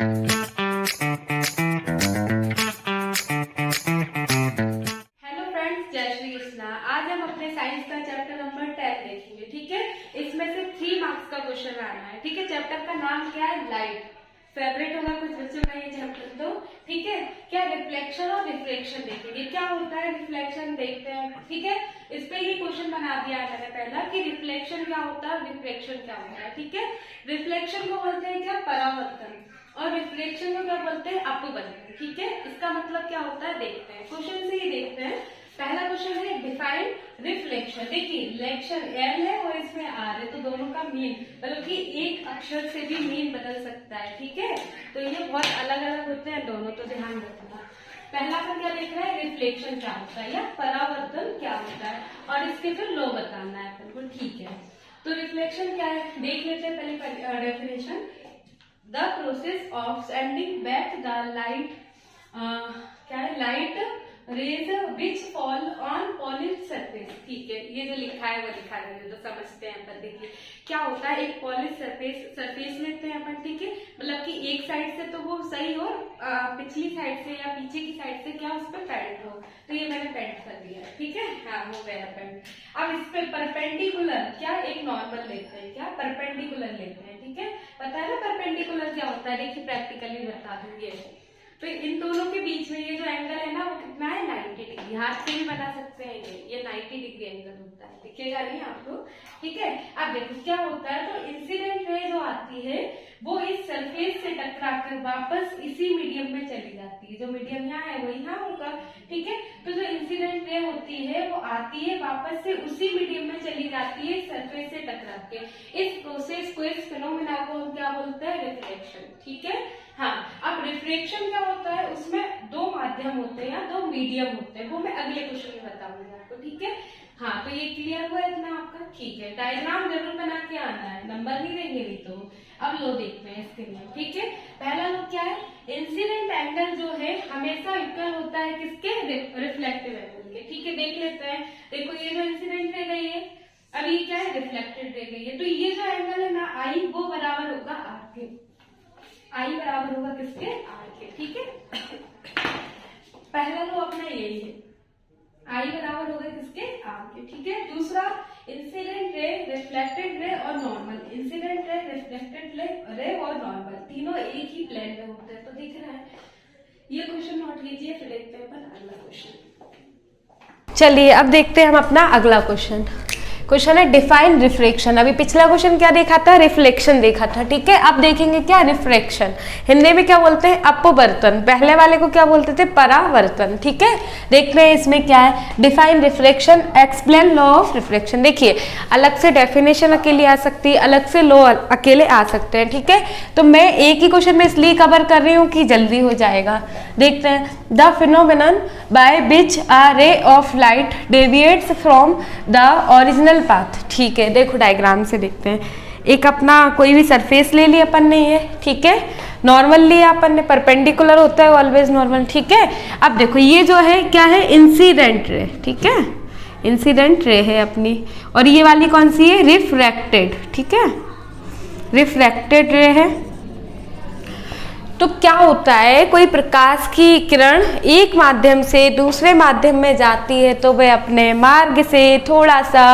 Friends, जय श्री कृष्णा। आज हम अपने साइंस का चैप्टर नंबर 10 देखेंगे। ठीक है, इसमें से 3 मार्क्स का क्वेश्चन आना है। ठीक है, चैप्टर का नाम क्या है? लाइट। फेवरेट होगा कुछ बच्चों का ये चैप्टर तो। ठीक है, क्या रिफ्लेक्शन और रिफ्रैक्शन देखेंगे। क्या होता है रिफ्लेक्शन, देखते हैं। ठीक है, इस पे ही क्वेश्चन बना दिया है मैंने पहला कि रिफ्लेक्शन क्या होता है, रिफ्रैक्शन क्या होता है। ठीक है, रिफ्लेक्शन को बोलते हैं क्या? परावर्तन। और रिफ्लेक्शन को क्या बोलते हैं? अपवर्तन। ठीक है, इसका मतलब क्या होता है देखते हैं, क्वेश्चन से ही देखते हैं। पहला क्वेश्चन है डिफाइन रिफ्लेक्शन। देखिए रिफ्लेक्शन एल है और इसमें आर है, तो दोनों का मीन मतलब कि एक अक्षर से भी मीन बदल सकता है। ठीक है, तो ये बहुत अलग अलग होते हैं दोनों, तो ध्यान रखना। पहला अपन क्या देख रहे हैं? रिफ्लेक्शन क्या होता है या परावर्तन क्या होता है, और इसके फिर लो बताना है अपन को। ठीक है, तो रिफ्लेक्शन क्या है देख लेते हैं पहले definition. The process of sending back the light, क्या है? Light rays which fall on polish surface. ठीक है, ये जो लिखा है वो लिखा है तो समझते हैं अपन। देखिए क्या होता है, एक पॉलिश सरफेस लेते हैं अपन। ठीक है, मतलब कि एक साइड से तो वो सही हो, पिछली साइड से या पीछे की साइड से क्या उस पर पेंट हो, तो ये मैंने पेंट कर दिया। ठीक है, हाँ हो गया पेंट। अब इस पे परपेंडिकुलर क्या एक नॉर्मल लेते हैं, क्या परपेंडिकुलर लेते हैं। ठीक है, पता है ना परपेंडिकुलर क्या होता है? देखिए प्रैक्टिकली बता दूंगी। तो इन दोनों के बीच में ये जो एंगल है ना वो कितना है? 90 डिग्री। हाथ से भी बना सकते हैं, ये 90 डिग्री एंगल होता है, दिखेगा नहीं आपको। ठीक है, अब देखो क्या होता है, तो इंसिडेंट रे जो आती है वो इस सरफेस से टकराकर वापस इसी मीडियम में चली जाती है। जो मीडियम यहाँ है वो यहाँ होगा। ठीक है, तो जो इंसिडेंट रे होती है वो आती है वापस से उसी मीडियम में चली जाती है सरफेस से टकरा के। इस प्रोसेस को, इस फिनोमेना को हम क्या बोलते हैं? रिफ्लेक्शन। ठीक है, हाँ। अब रिफ्रैक्शन क्या होता है, उसमें 2 माध्यम होते हैं या 2 मीडियम होते हैं, वो मैं अगले क्वेश्चन में बताऊंगी आपको। ठीक है, हाँ, तो ये क्लियर हुआ इतना आपका। ठीक है, डायग्राम जरूर बना के आना है, नंबर नहीं देंगे नहीं तो। अब लो देखते हैं इसके लिए। ठीक है, पहला लो क्या है? इंसिडेंट एंगल जो है हमेशा इक्वल होता है किसके? रिफ्लेक्टिव एंगल के। ठीक है, देख लेते हैं। देखो ये जो इंसिडेंट रह गई है, अब ये क्या है? रिफ्लेक्टेड रह गई है, तो ये जो एंगल है ना आई, वो बराबर होगा आर के। आई बराबर होगा किसके? आर के। ठीक है, पहला लो अपना यही है, आई बराबर होगा किसके? आर के। ठीक है, दूसरा इंसिडेंट रे, रिफ्लेक्टेड रे और normal. Incident ray, reflected ray और नॉर्मल तीनों एक ही प्लेन में होते हैं, तो दिख रहा है। ये क्वेश्चन नोट कीजिए, फिर देखते हैं अपन अगला क्वेश्चन। चलिए अब देखते हैं हम अपना अगला क्वेश्चन। क्वेश्चन है डिफाइन रिफ्रैक्शन। अभी पिछला क्वेश्चन क्या देखा था? रिफ्लेक्शन देखा था। ठीक है, अब देखेंगे क्या? रिफ्रैक्शन। हिंदी में क्या बोलते हैं? अपवर्तन। पहले वाले को क्या बोलते थे? परावर्तन। ठीक है, देख रहे हैं इसमें क्या है? Define refraction, explain law of refraction. देखिए अलग से डेफिनेशन अकेले आ सकती है, अलग से लॉ अकेले आ सकते हैं। ठीक है, तो मैं एक ही क्वेश्चन में इसलिए कवर कर रही हूँ कि जल्दी हो जाएगा। देखते हैं। The phenomenon by which a ray of light deviates from the original path. ठीक है, देखो डायग्राम से देखते हैं। एक अपना कोई भी सरफेस ले लिया अपन ने, ये ठीक है, नॉर्मल लिया अपन ने, परपेंडिकुलर होता है ऑलवेज नॉर्मल। ठीक है, अब देखो ये जो है क्या है? Incident ray. ठीक है, इंसिडेंट रे है अपनी, और ये वाली कौन सी है? रिफ्रैक्टेड। ठीक है, रिफ्रैक्टेड रे है। तो क्या होता है, कोई प्रकाश की किरण एक माध्यम से दूसरे माध्यम में जाती है तो वह अपने मार्ग से थोड़ा सा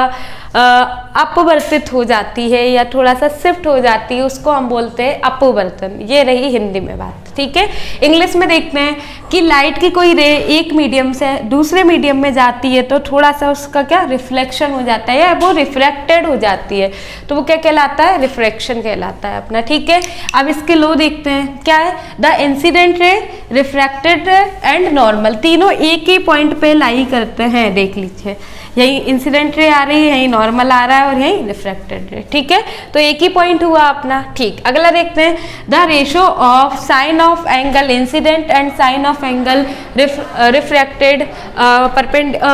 अपवर्तित हो जाती है या थोड़ा सा शिफ्ट हो जाती है, उसको हम बोलते हैं अपवर्तन। ये रही हिंदी में बात। ठीक है, इंग्लिश में देखते हैं कि लाइट की कोई रे एक मीडियम से दूसरे मीडियम में जाती है तो थोड़ा सा उसका क्या? रिफ्लेक्शन हो जाता है या वो रिफ्रैक्टेड हो जाती है, तो वो क्या कहलाता है? रिफ्रैक्शन कहलाता है अपना। ठीक है, अब इसके लो देखते हैं क्या है? द इंसिडेंट रे, रिफ्रैक्टेड रे एंड नॉर्मल तीनों एक ही पॉइंट पे लाई करते हैं। देख लीजिए, यही इंसिडेंट रे आ रही है, यही नॉर्मल आ रहा है और यही रिफ्रैक्टेड रे। ठीक है, तो एक ही पॉइंट हुआ अपना। ठीक, अगला देखते हैं। The ratio of sine of angle incident and sine of angle refracted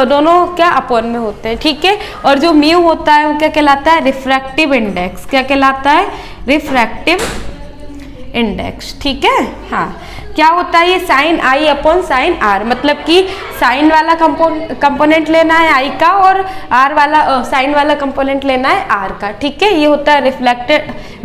दोनों क्या? अपॉन में होते हैं। ठीक है, और जो म्यू होता है वो क्या कहलाता है? Refractive index. क्या कहलाता है? रिफ्रैक्टिव इंडेक्स, ठीक है। हाँ, क्या होता है ये sine I upon sine R, मतलब कि साइन वाला कंपोनेंट लेना है आई का और आर वाला साइन वाला कंपोनेंट लेना है आर का, ठीक है। ये होता है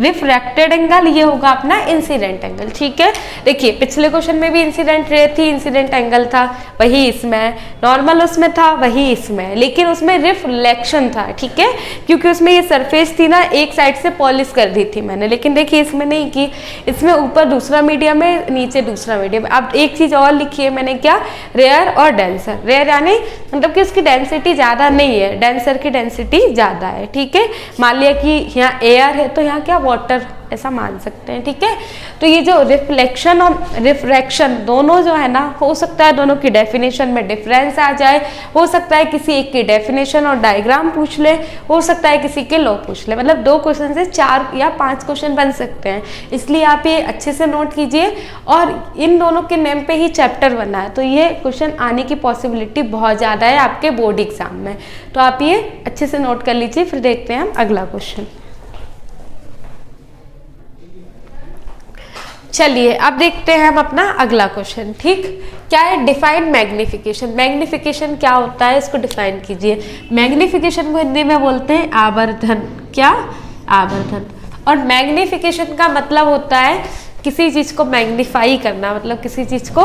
रिफ्रैक्टेड एंगल, ये होगा अपना इंसिडेंट एंगल, ठीक है। देखिए पिछले क्वेश्चन में भी इंसिडेंट रे थी, इंसिडेंट एंगल था, वही इसमें नॉर्मल उसमें था, वही इसमें, लेकिन उसमें रिफ्लेक्शन था, ठीक है, क्योंकि उसमें ये सरफेस थी ना एक साइड से पॉलिश कर दी थी मैंने, लेकिन देखिए इसमें नहीं की, इसमें ऊपर दूसरा मीडियम है, नीचे दूसरा मीडियम। अब एक चीज और लिखी है मैंने, क्या, रेयर और डेंसर। रेयर यानी मतलब कि उसकी डेंसिटी ज्यादा नहीं है, डेंसर की डेंसिटी ज्यादा है, ठीक है। मान लिया कि यहाँ एयर है तो यहाँ क्या वाटर, ऐसा मान सकते हैं, ठीक है। तो ये जो रिफ्लेक्शन और रिफ्रैक्शन दोनों जो है ना, हो सकता है दोनों की डेफिनेशन में डिफरेंस आ जाए, हो सकता है किसी एक की डेफिनेशन और डायग्राम पूछ ले, हो सकता है किसी के लॉ पूछ ले, मतलब 2 क्वेश्चन से 4 या 5 क्वेश्चन बन सकते हैं, इसलिए आप ये अच्छे से नोट कीजिए। और इन दोनों के नेम पे ही चैप्टर बना है, तो ये क्वेश्चन आने की पॉसिबिलिटी बहुत ज़्यादा है आपके बोर्ड एग्जाम में, तो आप ये अच्छे से नोट कर लीजिए। फिर देखते हैं हम अगला क्वेश्चन। चलिए अब देखते हैं हम अपना अगला क्वेश्चन, ठीक। क्या है, डिफाइन मैग्निफिकेशन। मैग्निफिकेशन क्या होता है, इसको डिफाइन कीजिए। मैग्निफिकेशन को हिंदी में बोलते हैं आवर्धन, क्या, आवर्धन। और मैग्निफिकेशन का मतलब होता है किसी चीज को मैग्नीफाई करना, मतलब किसी चीज को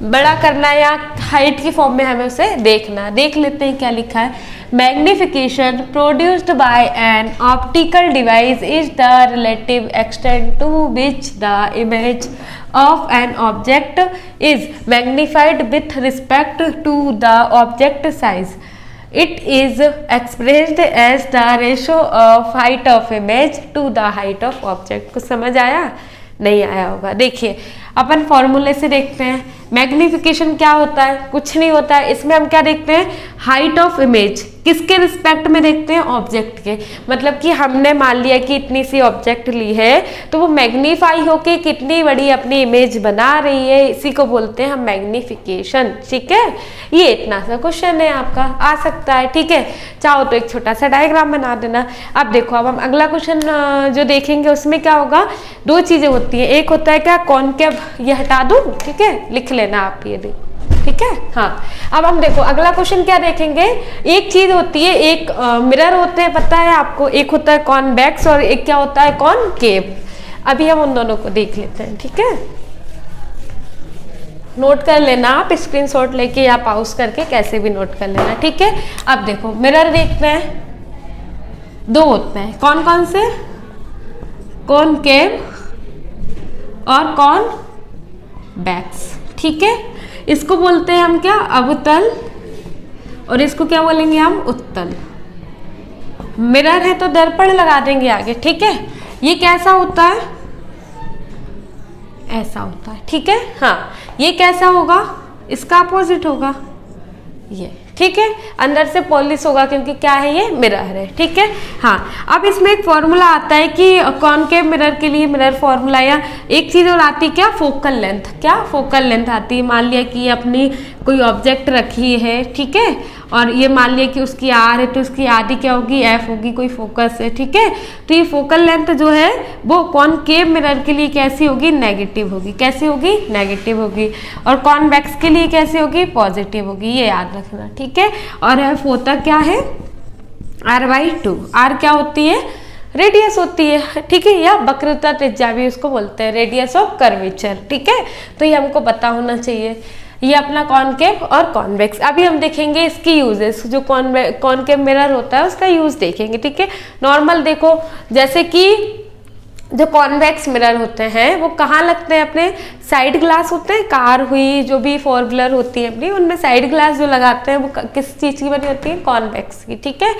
बड़ा करना या हाइट की फॉर्म में हमें उसे देखना। देख लेते हैं क्या लिखा है। Magnification produced by an optical device is the relative extent to which the image of an object is magnified with respect to the object size. It is expressed as the ratio of height of image to the height of object. कुछ समझ आया, नहीं आया होगा। देखिए अपन फॉर्मूले से देखते हैं। मैग्निफिकेशन क्या होता है, कुछ नहीं होता है, इसमें हम क्या देखते हैं, हाइट ऑफ इमेज, किसके रिस्पेक्ट में देखते हैं, ऑब्जेक्ट के। मतलब कि हमने मान लिया कि इतनी सी ऑब्जेक्ट ली है तो वो मैग्नीफाई होके कितनी बड़ी अपनी इमेज बना रही है, इसी को बोलते हैं हम मैग्निफिकेशन, ठीक है। ये इतना सा क्वेश्चन है आपका, आ सकता है, ठीक है। चाहो तो एक छोटा सा डायग्राम बना देना। अब देखो, अब हम अगला क्वेश्चन जो देखेंगे उसमें क्या होगा, 2 चीजें होती है। एक होता है क्या, कॉनकेव, ये हटा दूं, ठीक है, लिख लेना आप ये देख, ठीक है। हाँ, अब हम देखो अगला क्वेश्चन क्या देखेंगे। एक चीज होती है, एक मिरर होते हैं, पता है आपको, एक होता है कॉन्वेक्स और एक क्या होता है, कॉनकेव। अभी हम उन दोनों को देख लेते हैं, ठीक है। नोट कर लेना आप, स्क्रीनशॉट लेके या पॉज करके कैसे भी नोट कर लेना, ठीक है। अब देखो मिरर देखते हैं, 2 होते हैं, कौन कौन से, कॉनकेव और कॉनवेक्स, ठीक है। इसको बोलते हैं हम क्या, अवतल, और इसको क्या बोलेंगे हम, उत्तल। मिरर है तो दर्पण लगा देंगे आगे, ठीक है। ये कैसा होता है, ऐसा होता है, ठीक है। हाँ, ये कैसा होगा, इसका अपोजिट होगा ये, ठीक है। अंदर से पॉलिश होगा क्योंकि क्या है, ये मिरर है, ठीक है। हाँ, अब इसमें एक फॉर्मूला आता है कि कॉनकेव मिरर के लिए मिरर फॉर्मूला, या एक चीज और आती है क्या, फोकल लेंथ। क्या, फोकल लेंथ आती है। मान लिया कि अपनी कोई ऑब्जेक्ट रखी है, ठीक है, और ये मान लिया कि उसकी आर है तो उसकी आधी क्या होगी, एफ होगी, कोई फोकस है, ठीक है। तो ये फोकल लेंथ जो है वो कॉनकेव मिरर के लिए कैसी होगी, नेगेटिव होगी। कैसी होगी, नेगेटिव होगी। और कॉन्वेक्स के लिए कैसी होगी, पॉजिटिव होगी, ये याद रखना, ठीक है। और एफ होता क्या है, r/2। आर क्या होती है, रेडियस होती है, ठीक है, या वक्रता त्रिज्या भी उसको बोलते हैं, रेडियस ऑफ कर्वेचर, ठीक है। तो ये हमको पता होना चाहिए। ये अपना कॉनकेव और कॉन्वेक्स। अभी हम देखेंगे इसकी यूजेस, जो कॉनकेव मिरर होता है उसका यूज देखेंगे, ठीक है। नॉर्मल देखो, जैसे कि जो कॉन्वेक्स मिरर होते हैं वो कहाँ लगते हैं, अपने साइड ग्लास होते हैं, कार हुई, जो भी 4 व्हीलर होती है अपनी, उनमें साइड ग्लास जो लगाते हैं वो किस चीज की बनी होती है, कॉन्वेक्स की, ठीक है।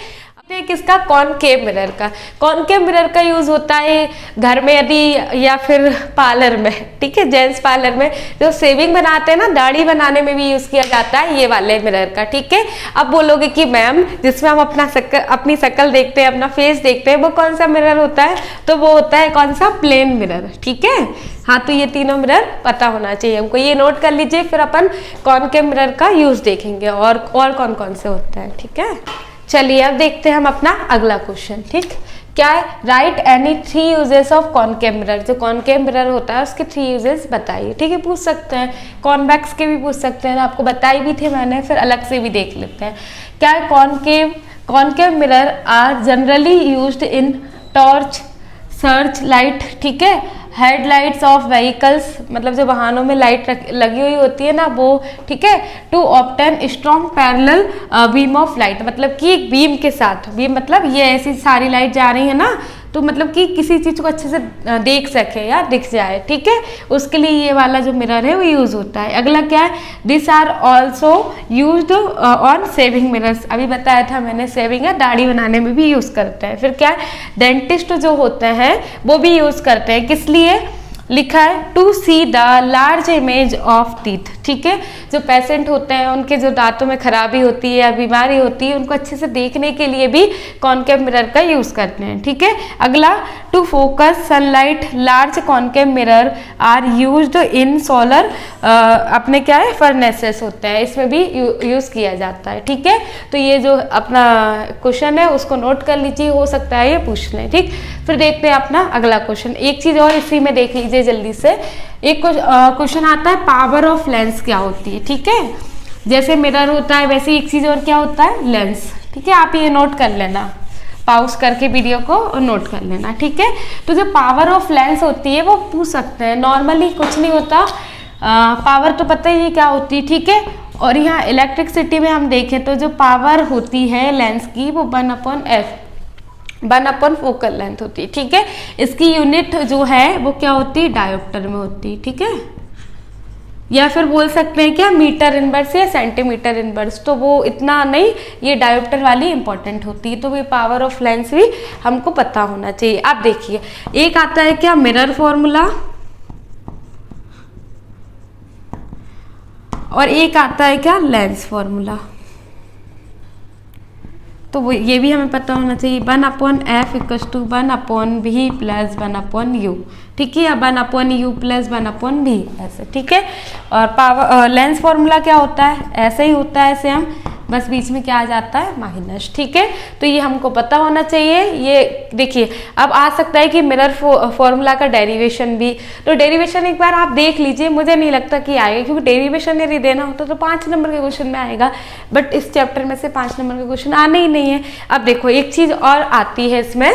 किसका, कॉनकेव मिरर का। कॉनकेव मिरर का यूज होता है घर में यदि, या फिर पार्लर में, ठीक है, जेंट्स पार्लर में जो शेविंग बनाते हैं ना, दाढ़ी बनाने में भी यूज किया जाता है ये वाले मिरर का, ठीक है। अब बोलोगे कि मैम जिसमें हम अपनी शक्ल देखते हैं, अपना फेस देखते हैं, वो कौन सा मिरर होता है, तो वो होता है कौन सा, प्लेन मिरर, ठीक है। हाँ, तो ये तीनों मिरर पता होना चाहिए हमको, ये नोट कर लीजिए। फिर अपन कॉनकेव मिरर का यूज देखेंगे और कौन कौन से होता है, ठीक है। चलिए अब देखते हैं हम अपना अगला क्वेश्चन, ठीक। क्या है, right any 3 uses of concave mirror, जो कॉनकेव मिरर होता है उसके 3 यूजेस बताइए। ठीक है, पूछ सकते हैं, कॉन्वेक्स के भी पूछ सकते हैं, आपको बताई भी थे मैंने, फिर अलग से भी देख लेते हैं। क्या है, concave mirror are generally used in torch, search light, ठीक है, हेडलाइट्स ऑफ व्हीकल्स, मतलब जो वाहनों में लाइट लगी हुई होती है ना वो, ठीक है, to obtain strong parallel beam of light, मतलब कि एक बीम के साथ, बीम मतलब ये ऐसी सारी लाइट जा रही है ना, तो मतलब कि किसी चीज़ को अच्छे से देख सके या दिख जाए, ठीक है, उसके लिए ये वाला जो मिरर है वो यूज़ होता है। अगला क्या है, this are also used on shaving mirrors, अभी बताया था मैंने, शेविंग या दाढ़ी बनाने में भी यूज़ करते हैं। फिर क्या है, डेंटिस्ट जो होते हैं वो भी यूज़ करते हैं, किस लिए, लिखा है to see the large image of teeth, ठीक है, जो पेशेंट होते हैं उनके जो दांतों में खराबी होती है या बीमारी होती है उनको अच्छे से देखने के लिए भी कॉनकेव मिरर का यूज करते हैं। ठीक है, अगला to focus sunlight, large concave mirror are used in solar, अपने क्या है फर्नेसेस होते हैं, इसमें भी यूज किया जाता है। ठीक है, तो ये जो अपना क्वेश्चन है उसको नोट कर लीजिए, हो सकता है ये पूछ लें। ठीक, फिर देखते हैं अपना अगला क्वेश्चन। एक चीज और इसी में देख लीजिए जल्दी से, एक क्वेश्चन आता है पावर ऑफ लेंस क्या होती है। ठीक है, जैसे मिरर होता है वैसे एक चीज और क्या होता है, लेंस। ठीक है, आप ये नोट कर लेना, पॉज करके वीडियो को नोट कर लेना। ठीक है, तो जो पावर ऑफ लेंस होती है वो पूछ सकते हैं, नॉर्मली कुछ नहीं होता, पावर तो पता ही है क्या होती है। ठीक है, और यहाँ इलेक्ट्रिसिटी में हम देखें तो जो पावर होती है लेंस की वो 1/f, 1/, फोकल लेंथ होती है। ठीक है, इसकी यूनिट जो है वो क्या होती है, डायोप्टर में होती है। ठीक है, या फिर बोल सकते हैं क्या, मीटर इनवर्स या सेंटीमीटर इनवर्स, तो वो इतना नहीं, ये डायोप्टर वाली इंपॉर्टेंट होती है, तो ये पावर ऑफ लेंस भी हमको पता होना चाहिए। आप देखिए, एक आता है क्या, मिरर फॉर्मूला, और एक आता है क्या, लेंस फॉर्मूला, तो वो ये भी हमें पता होना चाहिए, 1/f = 1/v + 1/u। ठीक है, या 1/u + 1/v ऐसे। ठीक है, और पावर लेंस फॉर्मूला क्या होता है, ऐसे ही होता है सेम, बस बीच में क्या आ जाता है, माइनस। ठीक है, तो ये हमको पता होना चाहिए। ये देखिए, अब आ सकता है कि मिरर फॉर्मूला का डेरिवेशन भी, तो डेरिवेशन एक बार आप देख लीजिए, मुझे नहीं लगता कि आएगा, क्योंकि डेरिवेशन यदि देना होता तो 5 नंबर के क्वेश्चन में आएगा, बट इस चैप्टर में से 5 नंबर के क्वेश्चन आने ही नहीं है। अब देखो, एक चीज और आती है इसमें,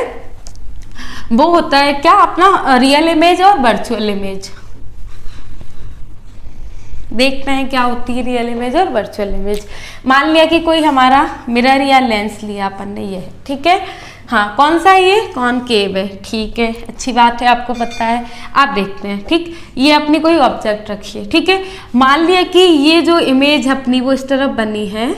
वो होता है क्या, अपना रियल इमेज और वर्चुअल इमेज। देखते हैं क्या होती है रियल इमेज और वर्चुअल इमेज। मान लिया कि कोई हमारा मिरर या लेंस लिया अपन ने, ये है। ठीक है, हाँ, कौन सा है ये, कॉनकेव है। ठीक है, अच्छी बात है, आपको पता है। आप देखते हैं, ठीक, ये अपनी कोई ऑब्जेक्ट रखिए। ठीक है, मान लिया कि ये जो इमेज अपनी वो इस तरफ बनी है,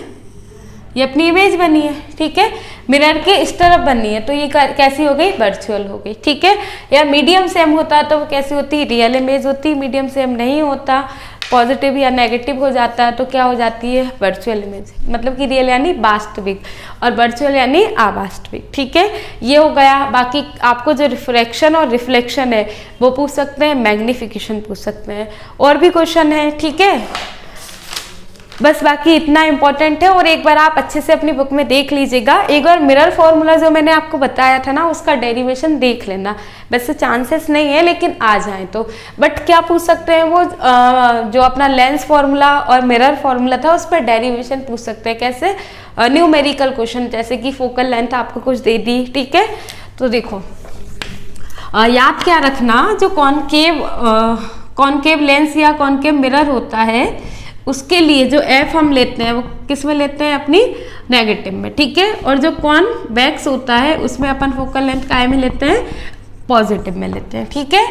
ये अपनी इमेज बनी है। ठीक है, मिरर के इस तरफ बनी है, तो ये कैसी हो गई, वर्चुअल हो गई। ठीक है, या मीडियम सेम होता तो वो कैसी होती, रियल इमेज होती। मीडियम सेम नहीं होता, पॉजिटिव या नेगेटिव हो जाता है, तो क्या हो जाती है, वर्चुअल इमेज। मतलब कि रियल यानी वास्तविक और वर्चुअल यानी अवास्तविक। ठीक है, ये हो गया। बाकी आपको जो रिफ्रैक्शन और रिफ्लेक्शन है वो पूछ सकते हैं, मैग्निफिकेशन पूछ सकते हैं, और भी क्वेश्चन है। ठीक है, बस बाकी इतना इंपॉर्टेंट है, और एक बार आप अच्छे से अपनी बुक में देख लीजिएगा। एक बार मिरर फॉर्मूला जो मैंने आपको बताया था ना, उसका डेरिवेशन देख लेना। वैसे चांसेस नहीं है, लेकिन आ जाए तो। बट क्या पूछ सकते हैं, वो जो अपना लेंस फॉर्मूला और मिरर फॉर्मूला था उस पर डेरिवेशन पूछ सकते हैं। कैसे, न्यूमेरिकल क्वेश्चन, जैसे कि फोकल लेंथ आपको कुछ दे दी। ठीक है, तो देखो, याद क्या रखना, जो कॉनकेव लेंस या कॉनकेव मिरर होता है उसके लिए जो f हम लेते हैं वो किस में लेते हैं, अपनी नेगेटिव में। ठीक है, और जो कॉन्वेक्स होता है उसमें अपन फोकल लेंथ काय में लेते हैं, पॉजिटिव में लेते हैं। ठीक है,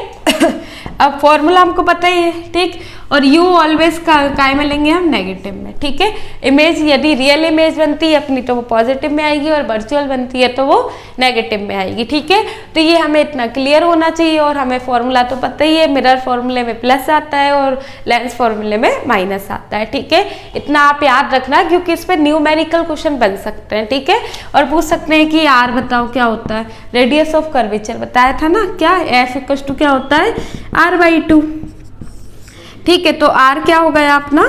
अब फॉर्मूला हमको पता ही है। ठीक, और u ऑलवेज काय में लेंगे हम, नेगेटिव में। ठीक है, इमेज यदि रियल इमेज बनती है अपनी तो वो पॉजिटिव में आएगी, और वर्चुअल बनती है तो वो नेगेटिव में आएगी। ठीक है, तो ये हमें इतना क्लियर होना चाहिए। और हमें फॉर्मूला तो पता ही है, मिरर फॉर्मूले में प्लस आता है और लेंस फॉर्मूले में माइनस आता है। ठीक है, इतना आप याद रखना, क्योंकि इस पर न्यूमेरिकल क्वेश्चन बन सकते हैं। ठीक है, और पूछ सकते हैं कि r बताओ क्या होता है, रेडियस ऑफ कर्वेचर बताया था ना, क्या f = क्या होता है, r/2। ठीक है, तो r क्या हो गया अपना,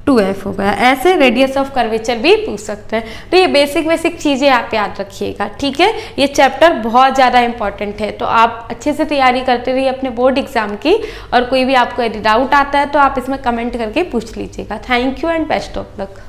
2f हो गया। ऐसे रेडियस ऑफ कर्वेचर भी पूछ सकते हैं। तो ये बेसिक चीज़ें आप याद रखिएगा, ठीक है। ये चैप्टर बहुत ज़्यादा इंपॉर्टेंट है, तो आप अच्छे से तैयारी करते रहिए अपने बोर्ड एग्जाम की। और कोई भी आपको यदि डाउट आता है तो आप इसमें कमेंट करके पूछ लीजिएगा। Thank you and best of luck.